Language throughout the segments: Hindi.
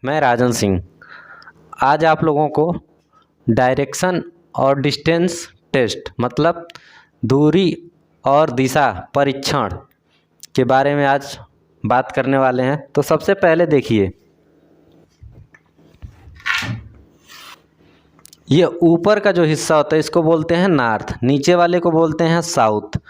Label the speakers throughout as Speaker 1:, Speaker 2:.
Speaker 1: मैं राजन सिंह। आज आप लोगों को डायरेक्शन और डिस्टेंस टेस्ट मतलब दूरी और दिशा परीक्षण के बारे में आज बात करने वाले हैं। तो सबसे पहले देखिए, ये ऊपर का जो हिस्सा होता है इसको बोलते हैं नॉर्थ, नीचे वाले को बोलते हैं साउथ।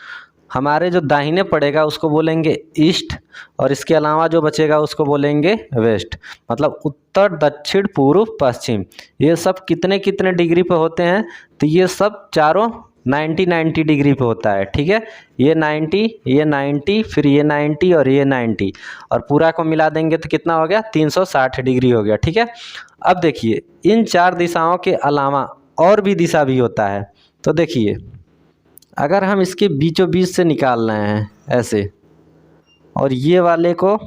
Speaker 1: हमारे जो दाहिने पड़ेगा उसको बोलेंगे ईस्ट और इसके अलावा जो बचेगा उसको बोलेंगे वेस्ट। मतलब उत्तर, दक्षिण, पूर्व, पश्चिम। ये सब कितने कितने डिग्री पे होते हैं? तो ये सब चारों 90 डिग्री पे होता है। ठीक है, ये 90, ये 90, फिर ये 90 और ये 90 और पूरा को मिला देंगे तो कितना हो गया? 360 डिग्री हो गया। ठीक है, अब देखिए इन चार दिशाओं के अलावा और भी दिशा भी होता है। तो देखिए, अगर हम इसके बीचों बीच से निकाल रहे हैं ऐसे और ये वाले को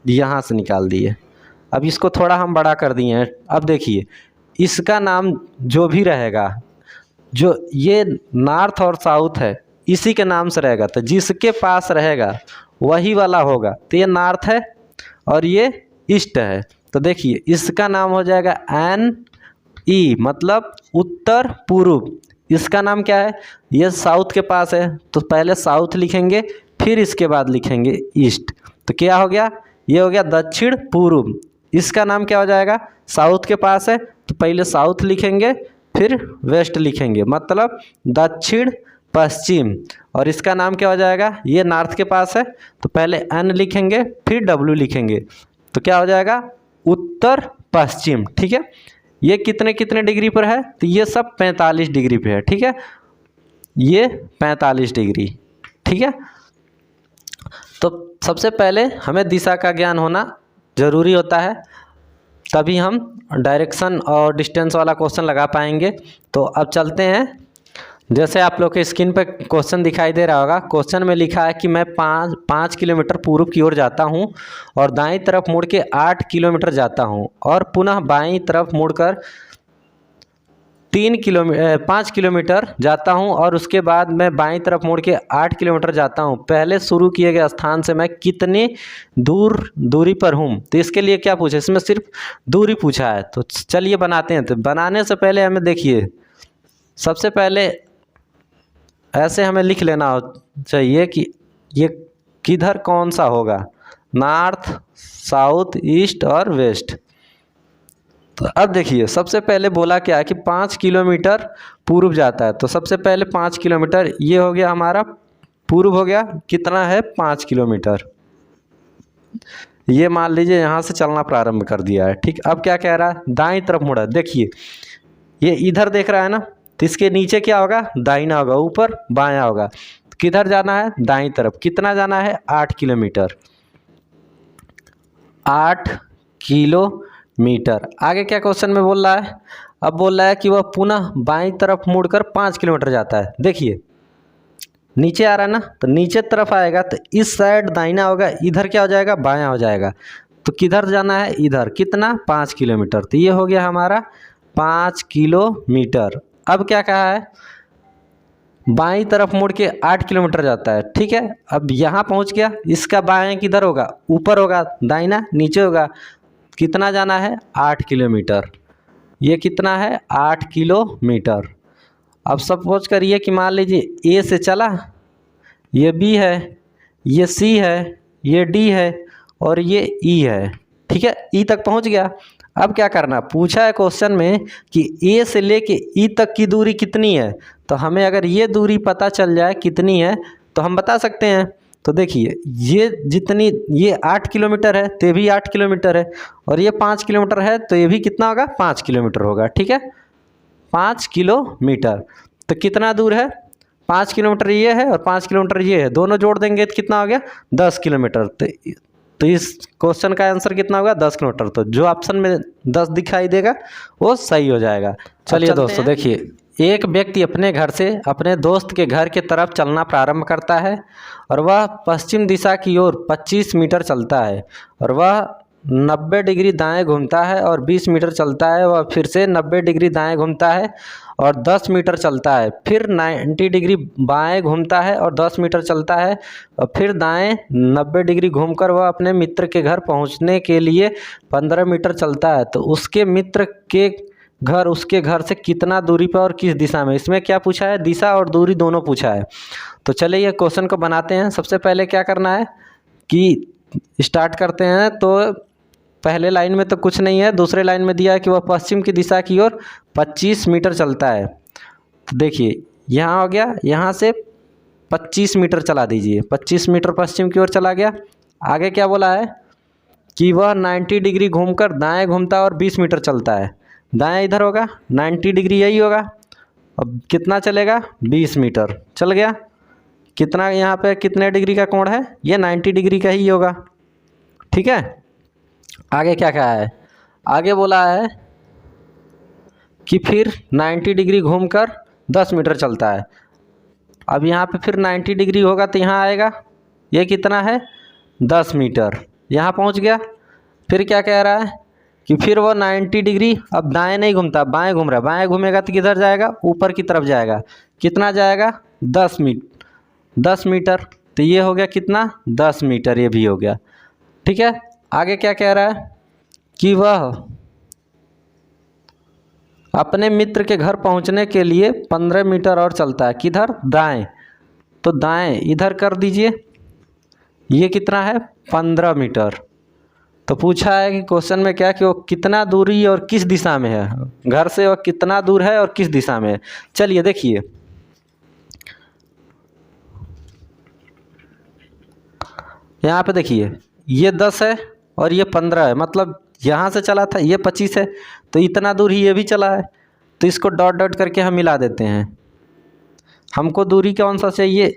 Speaker 1: यहाँ से निकाल दिए, अब इसको थोड़ा हम बड़ा कर दिए हैं। अब देखिए इसका नाम जो भी रहेगा, जो ये नॉर्थ और साउथ है इसी के नाम से रहेगा, तो जिसके पास रहेगा वही वाला होगा। तो ये नॉर्थ है और ये ईस्ट है, तो देखिए इसका नाम हो जाएगा एन ई मतलब उत्तर पूर्व। इसका नाम क्या है? ये साउथ के पास है तो पहले साउथ लिखेंगे, फिर इसके बाद लिखेंगे ईस्ट। तो क्या हो गया? ये हो गया दक्षिण पूर्व। इसका नाम क्या हो जाएगा? साउथ के पास है तो पहले साउथ लिखेंगे, फिर वेस्ट लिखेंगे, मतलब दक्षिण पश्चिम। और इसका नाम क्या हो जाएगा? ये नॉर्थ के पास है तो पहले एन लिखेंगे, फिर डब्ल्यू लिखेंगे, तो क्या हो जाएगा? उत्तर पश्चिम। ठीक है, ये कितने कितने डिग्री पर है? तो ये सब 45 डिग्री पे है। ठीक है, ये 45 डिग्री। ठीक है, तो सबसे पहले हमें दिशा का ज्ञान होना ज़रूरी होता है, तभी हम डायरेक्शन और डिस्टेंस वाला क्वेश्चन लगा पाएंगे। तो अब चलते हैं। जैसे आप लोग के स्क्रीन पे क्वेश्चन दिखाई दे रहा होगा, क्वेश्चन में लिखा है कि मैं 5 किलोमीटर पूर्व की ओर जाता हूं और दाईं तरफ मुड़ के 8 किलोमीटर जाता हूं और पुनः बाईं तरफ मुड़कर 5 किलोमीटर जाता हूं और उसके बाद मैं बाईं तरफ मुड़ के 8 किलोमीटर जाता हूं। पहले शुरू किए गए स्थान से मैं कितनी दूरी पर हूं? तो इसके लिए क्या पूछा? इसमें सिर्फ दूरी पूछा है। तो चलिए बनाते हैं। तो बनाने से पहले हमें देखिए, सबसे पहले ऐसे हमें लिख लेना चाहिए कि ये किधर कौन सा होगा, नॉर्थ, साउथ, ईस्ट और वेस्ट। तो अब देखिए सबसे पहले बोला क्या है कि 5 किलोमीटर पूर्व जाता है, तो सबसे पहले 5 किलोमीटर ये हो गया हमारा पूर्व हो गया। कितना है? 5 किलोमीटर। ये मान लीजिए यहाँ से चलना प्रारंभ कर दिया है। ठीक, अब क्या कह रहा है? दाईं तरफ मुड़ा। देखिए ये इधर देख रहा है ना, तो इसके नीचे क्या होगा? दाहिना होगा, ऊपर बायां होगा। तो किधर जाना है? दाईं तरफ। कितना जाना है? 8 किलोमीटर। 8 किलोमीटर। आगे क्या क्वेश्चन में बोल रहा है? अब बोल रहा है कि वह पुनः बाईं तरफ मुड़कर 5 किलोमीटर जाता है। देखिए नीचे आ रहा है ना, तो नीचे तरफ आएगा तो इस साइड दाहिना होगा, इधर क्या हो जाएगा? बायां हो जाएगा। तो किधर जाना है? इधर। कितना? 5 किलोमीटर। तो ये हो गया हमारा 5 किलोमीटर। अब क्या कहा है? बाईं तरफ मुड़ के 8 किलोमीटर जाता है। ठीक है, अब यहाँ पहुँच गया। इसका बायां किधर होगा? ऊपर होगा, दाहिना नीचे होगा। कितना जाना है? 8 किलोमीटर। ये कितना है? 8 किलोमीटर। अब सपोज करिए कि मान लीजिए ए से चला, ये बी है, ये सी है, ये डी है और ये ई है। ठीक है, ई तक पहुँच गया। अब क्या करना? पूछा है क्वेश्चन में कि ए से लेके ई तक की दूरी कितनी है। तो हमें अगर ये दूरी पता चल जाए कितनी है तो हम बता सकते हैं। तो देखिए ये जितनी, ये 8 किलोमीटर है तो ये भी 8 किलोमीटर है, और ये 5 किलोमीटर है तो ये भी कितना होगा? 5 किलोमीटर होगा। ठीक है, 5 किलोमीटर। तो कितना दूर है? 5 किलोमीटर ये है और 5 किलोमीटर ये है, दोनों जोड़ देंगे तो कितना हो गया? 10 किलोमीटर। तो इस क्वेश्चन का आंसर कितना होगा? 10 किलोमीटर। तो जो ऑप्शन में 10 दिखाई देगा वो सही हो जाएगा। चलिए दोस्तों देखिए, एक व्यक्ति अपने घर से अपने दोस्त के घर के तरफ चलना प्रारंभ करता है और वह पश्चिम दिशा की ओर 25 मीटर चलता है और वह 90 डिग्री दाएं घूमता है और 20 मीटर चलता है, वह फिर से 90 डिग्री दाएं घूमता है और 10 मीटर चलता है, फिर 90 डिग्री बाएं घूमता है और 10 मीटर चलता है, और फिर दाएं 90 डिग्री घूमकर वह अपने मित्र के घर पहुंचने के लिए 15 मीटर चलता है। तो उसके मित्र के घर उसके घर से कितना दूरी पर और किस दिशा में? इसमें क्या पूछा है? दिशा और दूरी दोनों पूछा है। तो चलिए ये क्वेश्चन को बनाते हैं। सबसे पहले क्या करना है कि स्टार्ट करते हैं। तो पहले लाइन में तो कुछ नहीं है, दूसरे लाइन में दिया है कि वह पश्चिम की दिशा की ओर 25 मीटर चलता है। तो देखिए यहाँ हो गया, यहाँ से 25 मीटर चला दीजिए, 25 मीटर पश्चिम की ओर चला गया। आगे क्या बोला है कि वह 90 डिग्री घूमकर दाएं घूमता है और 20 मीटर चलता है। दाएं इधर होगा, 90 डिग्री यही होगा। अब कितना चलेगा? 20 मीटर चल गया। कितना यहाँ पे कितने डिग्री का कोण है? ये 90 डिग्री का ही होगा। ठीक है, आगे क्या कहा है? आगे बोला है कि फिर 90 डिग्री घूमकर 10 मीटर चलता है। अब यहाँ पे फिर 90 डिग्री होगा तो यहाँ आएगा, ये कितना है? 10 मीटर। यहाँ पहुँच गया। फिर क्या कह रहा है कि फिर वो 90 डिग्री अब दाएं नहीं घूमता, बाएं घूम रहा है। बाएं घूमेगा तो किधर जाएगा? ऊपर की तरफ जाएगा। कितना जाएगा? 10 मीटर। तो ये हो गया कितना? 10 मीटर। ये भी हो गया। ठीक है, आगे क्या कह रहा है कि वह अपने मित्र के घर पहुंचने के लिए 15 मीटर और चलता है। किधर? दाएं। तो दाएं इधर कर दीजिए, ये कितना है? 15 मीटर। तो पूछा है कि क्वेश्चन में क्या कि वो कितना दूरी और किस दिशा में है, घर से वो कितना दूर है और किस दिशा में है। चलिए देखिए, यहाँ पे देखिए ये 10 है और ये 15 है, मतलब यहाँ से चला था, ये 25 है, तो इतना दूर ही ये भी चला है। तो इसको डॉट डॉट करके हम मिला देते हैं। हमको दूरी कौन सा चाहिए?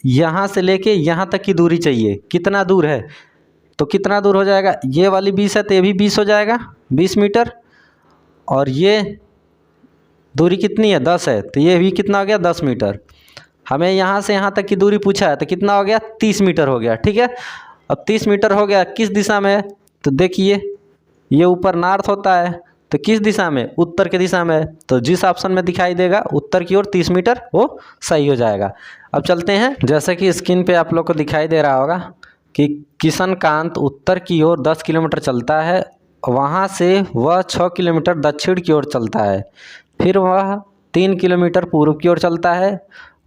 Speaker 1: यहाँ से लेके यहाँ तक की दूरी चाहिए। कितना दूर है? तो कितना दूर हो जाएगा? ये वाली 20 है तो ये भी 20 हो जाएगा, 20 मीटर। और ये दूरी कितनी है? 10 है, तो ये भी कितना हो गया? 10 मीटर। हमें यहाँ से यहाँ तक की दूरी पूछा है तो कितना हो गया? 30 मीटर हो गया। ठीक है, अब 30 मीटर हो गया, किस दिशा में है? तो देखिए ये ऊपर नॉर्थ होता है, तो किस दिशा में? उत्तर की दिशा में है। तो जिस ऑप्शन में दिखाई देगा उत्तर की ओर 30 मीटर, वो सही हो जाएगा। अब चलते हैं, जैसे कि स्क्रीन पे आप लोग को दिखाई दे रहा होगा कि किशनकांत उत्तर की ओर 10 किलोमीटर चलता है, वहाँ से वह 6 किलोमीटर दक्षिण की ओर चलता है, फिर वह 3 किलोमीटर पूर्व की ओर चलता है।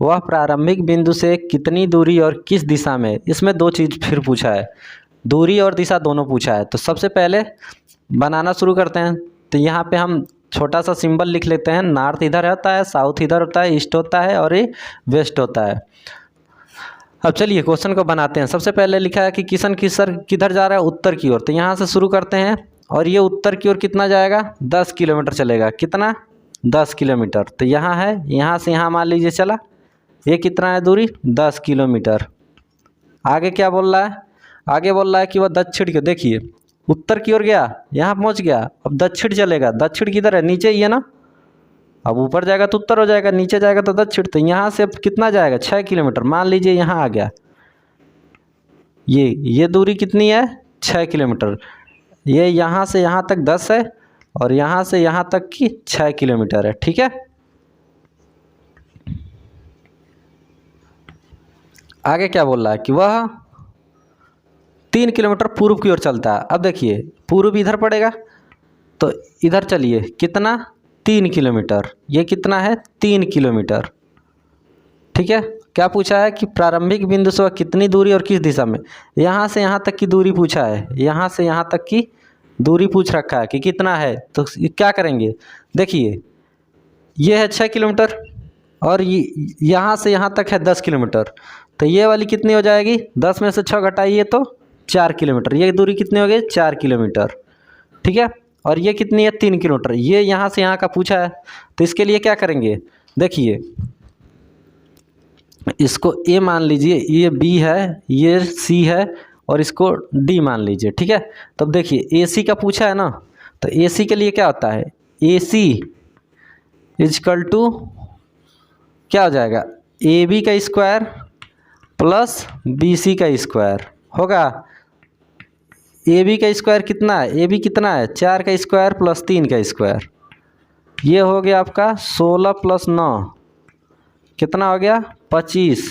Speaker 1: वह प्रारंभिक बिंदु से कितनी दूरी और किस दिशा में? इसमें दो चीज़ फिर पूछा है, दूरी और दिशा दोनों पूछा है। तो सबसे पहले बनाना शुरू करते हैं। तो यहाँ पे हम छोटा सा सिंबल लिख लेते हैं। नॉर्थ इधर होता है, साउथ इधर होता है, ईस्ट होता है और ये वेस्ट होता है। अब चलिए क्वेश्चन को बनाते हैं। सबसे पहले लिखा है कि किशन किधर जा रहा है? उत्तर की ओर। तो यहाँ से शुरू करते हैं, और ये उत्तर की ओर कितना जाएगा? 10 किलोमीटर चलेगा। कितना? 10 किलोमीटर। तो यहाँ है, यहाँ से यहाँ मान लीजिए चला, ये कितना है दूरी? 10 किलोमीटर। आगे क्या बोल रहा है? आगे बोल रहा है कि वह दक्षिण की, देखिए उत्तर की ओर गया, यहाँ पहुँच गया, अब दक्षिण चलेगा। दक्षिण किधर है? नीचे ही है ना। अब ऊपर जाएगा तो उत्तर हो जाएगा, नीचे जाएगा तो दक्षिण। तो यहाँ से अब कितना जाएगा? 6 किलोमीटर। मान लीजिए यहाँ आ गया, ये दूरी कितनी है? 6 किलोमीटर। ये यहाँ से यहाँ तक 10 है और यहाँ से यहाँ तक की 6 किलोमीटर है। ठीक है, आगे क्या बोल रहा है कि वह 3 किलोमीटर पूर्व की ओर चलता है। अब देखिए पूर्व इधर पड़ेगा, तो इधर चलिए, कितना? 3 किलोमीटर। ये कितना है? 3 किलोमीटर। ठीक है, क्या पूछा है कि प्रारंभिक बिंदु से कितनी दूरी और किस दिशा में? यहाँ से यहाँ तक की दूरी पूछा है, यहाँ से यहाँ तक की दूरी पूछ रखा है कि कितना है। तो क्या करेंगे? देखिए ये है 6 किलोमीटर और यहाँ से यहाँ तक है 10 किलोमीटर। तो ये वाली कितनी हो जाएगी? 10 में से 6 घटाइए तो 4 किलोमीटर। ये दूरी कितनी हो गई? 4 किलोमीटर। ठीक है, और ये कितनी है? 3 किलोमीटर। ये यहाँ से यहाँ का पूछा है, तो इसके लिए क्या करेंगे? देखिए इसको ए मान लीजिए, ये बी है, ये सी है और इसको डी मान लीजिए। ठीक है, तब देखिए ए सी का पूछा है ना, तो ए सी के लिए क्या होता है? ए सी इजकल टू क्या हो जाएगा? ए बी का स्क्वायर प्लस बी सी का स्क्वायर होगा। ए बी का स्क्वायर कितना है, ए बी कितना है 4 का स्क्वायर प्लस 3 का स्क्वायर, ये हो गया आपका 16 प्लस 9 कितना हो गया 25।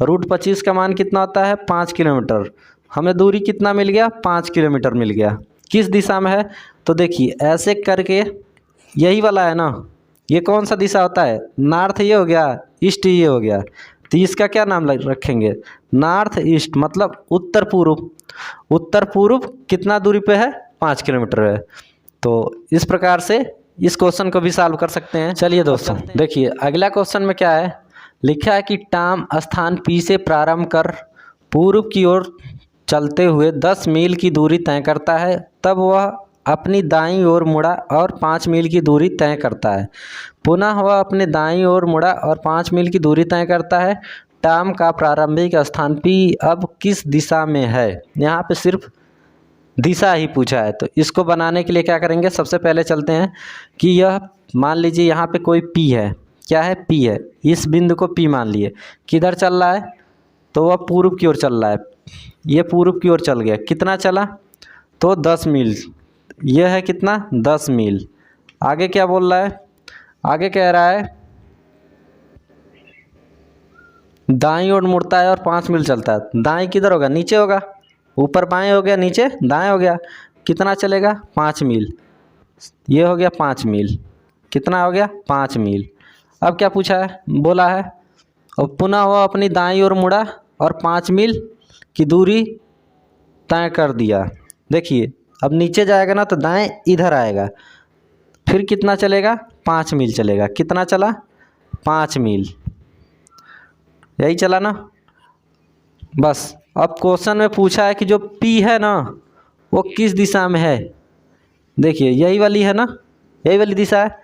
Speaker 1: रूट 25 का मान कितना होता है 5 किलोमीटर। हमें दूरी कितना मिल गया 5 किलोमीटर मिल गया। किस दिशा में है, तो देखिए ऐसे करके यही वाला है ना, ये कौन सा दिशा होता है, नॉर्थ ये हो गया, ईस्ट ये हो गया, तो इसका क्या नाम रखेंगे नॉर्थ ईस्ट, मतलब उत्तर पूर्व। उत्तर पूर्व कितना दूरी पे है 5 किलोमीटर है। तो इस प्रकार से इस क्वेश्चन को भी सॉल्व कर सकते हैं। चलिए दोस्तों देखिए अगला क्वेश्चन में क्या है, लिखा है कि टॉम स्थान P से प्रारंभ कर पूर्व की ओर चलते हुए 10 मील की दूरी तय करता है, तब वह अपनी दाईं ओर मुड़ा और 5 मील की दूरी तय करता है। पुनः वह अपने दाईं ओर मुड़ा और 5 मील की दूरी तय करता है। टॉम का प्रारंभिक स्थान P अब किस दिशा में है। यहाँ पे सिर्फ दिशा ही पूछा है, तो इसको बनाने के लिए क्या करेंगे, सबसे पहले चलते हैं कि यह मान लीजिए यहाँ पे कोई P है, क्या है P है, इस बिंदु को P मान लिए, किधर चल रहा है, तो वह पूर्व की ओर चल रहा है, ये पूर्व की ओर चल गया, कितना चला तो 10 मील, यह है कितना 10 मील। आगे क्या बोल रहा है, आगे कह रहा है दाईं ओर मुड़ता है और 5 मील चलता है। दाईं किधर होगा, नीचे होगा, ऊपर बाएं हो गया, नीचे दाएं हो गया, कितना चलेगा 5 मील, ये हो गया 5 मील, कितना हो गया 5 मील। अब क्या पूछा है, बोला है और पुनः वह अपनी दाईं ओर मुड़ा और 5 मील की दूरी तय कर दिया। देखिए अब नीचे जाएगा ना तो दाएं इधर आएगा, फिर कितना चलेगा 5 मील चलेगा, कितना चला 5 मील, यही चला ना। बस अब क्वेश्चन में पूछा है कि जो P है ना वो किस दिशा में है, देखिए यही वाली है ना, यही वाली दिशा है,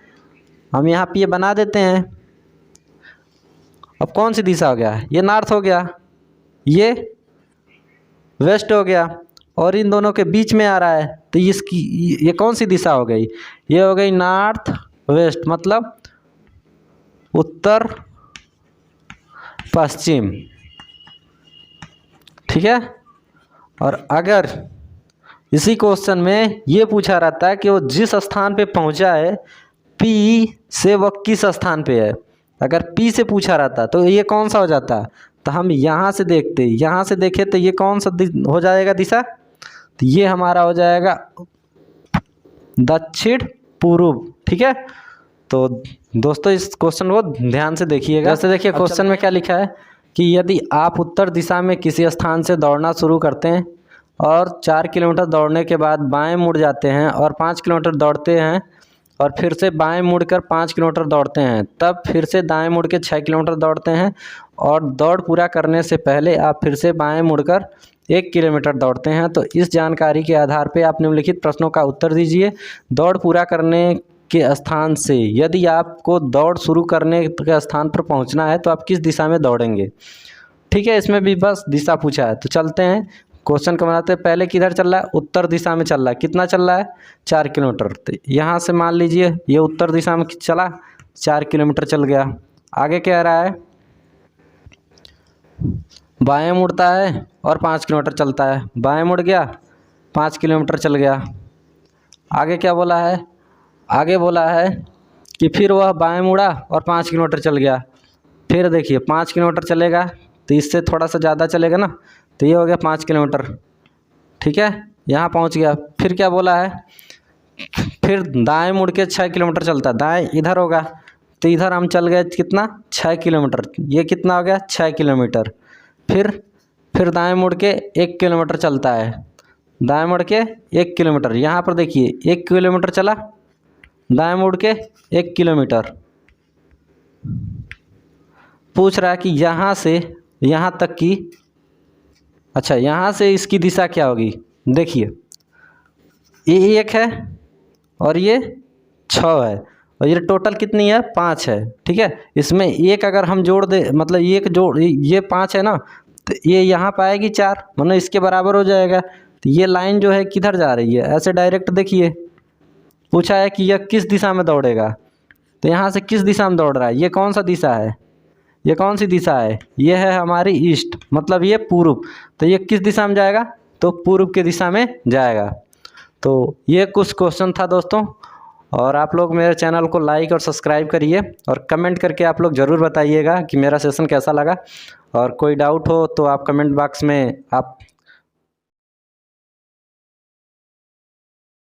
Speaker 1: हम यहाँ पे ये बना देते हैं। अब कौन सी दिशा हो गया, ये नॉर्थ हो गया, ये वेस्ट हो गया, और इन दोनों के बीच में आ रहा है, तो इसकी ये कौन सी दिशा हो गई, ये हो गई नॉर्थ वेस्ट, मतलब उत्तर पश्चिम, ठीक है। और अगर इसी क्वेश्चन में ये पूछा रहता है कि वो जिस स्थान पे पहुंचा है P से वह किस स्थान पे है, अगर P से पूछा रहता तो ये कौन सा हो जाता, तो हम यहाँ से देखते, यहाँ से देखें तो ये कौन सा हो जाएगा दिशा, तो ये हमारा हो जाएगा दक्षिण पूर्व, ठीक है। तो दोस्तों इस क्वेश्चन को ध्यान से देखिएगा। जैसे देखिए क्वेश्चन में क्या लिखा है कि यदि आप उत्तर दिशा में किसी स्थान से दौड़ना शुरू करते हैं और 4 किलोमीटर दौड़ने के बाद बाएं मुड़ जाते हैं और 5 किलोमीटर दौड़ते हैं और फिर से बाएं मुड़कर 5 किलोमीटर दौड़ते हैं, तब फिर से दाएं मुड़ के 6 किलोमीटर दौड़ते हैं और दौड़ पूरा करने से पहले आप फिर से बाएं मुड़कर 1 किलोमीटर दौड़ते हैं, तो इस जानकारी के आधार पर आप निम्नलिखित प्रश्नों का उत्तर दीजिए। दौड़ पूरा करने के स्थान से यदि आपको दौड़ शुरू करने के स्थान पर पहुंचना है तो आप किस दिशा में दौड़ेंगे, ठीक है। इसमें भी बस दिशा पूछा है, तो चलते हैं क्वेश्चन को बनाते हैं। पहले किधर चल रहा है, उत्तर दिशा में चल रहा है, कितना चल रहा है 4 किलोमीटर, तो यहाँ से मान लीजिए ये उत्तर दिशा में चला 4 किलोमीटर चल गया। आगे कह रहा है बाएं मुड़ता है और 5 किलोमीटर चलता है, बाएं मुड़ गया 5 किलोमीटर चल गया। आगे क्या बोला है, आगे बोला है कि फिर वह बाएं मुड़ा और 5 किलोमीटर चल गया, फिर देखिए 5 किलोमीटर चलेगा तो इससे थोड़ा सा ज़्यादा चलेगा ना, तो ये हो गया 5 किलोमीटर, ठीक है, यहाँ पहुँच गया। फिर क्या बोला है, फिर दाएं मुड़ के 6 किलोमीटर चलता है, दाएं इधर होगा, तो इधर हम चल गए कितना 6 किलोमीटर, ये कितना हो गया 6 किलोमीटर। फिर दाएं मुड़ के 1 किलोमीटर चलता है, दाएं मुड़ के 1 किलोमीटर, यहाँ पर देखिए 1 किलोमीटर चला, दाएं मुड़ के 1 किलोमीटर। पूछ रहा है कि यहाँ से यहाँ तक की, अच्छा यहाँ से इसकी दिशा क्या होगी, देखिए ये 1 है और ये 6 है और ये टोटल कितनी है 5 है, ठीक है। इसमें 1 अगर हम जोड़ दे, मतलब 1 जोड़, ये 5 है ना, तो ये यहाँ पर आएगी 4, मतलब इसके बराबर हो जाएगा। तो ये लाइन जो है किधर जा रही है, ऐसे डायरेक्ट देखिए, पूछा है कि यह किस दिशा में दौड़ेगा, तो यहाँ से किस दिशा में दौड़ रहा है, ये कौन सा दिशा है, ये कौन सी दिशा है, ये है हमारी ईस्ट, मतलब ये पूर्व, तो ये किस दिशा में जाएगा तो पूर्व की दिशा में जाएगा। तो ये कुछ क्वेश्चन था दोस्तों, और आप लोग मेरे चैनल को लाइक और सब्सक्राइब करिए और कमेंट करके आप लोग ज़रूर बताइएगा कि मेरा सेशन कैसा लगा। और कोई डाउट हो तो आप कमेंट बॉक्स में आप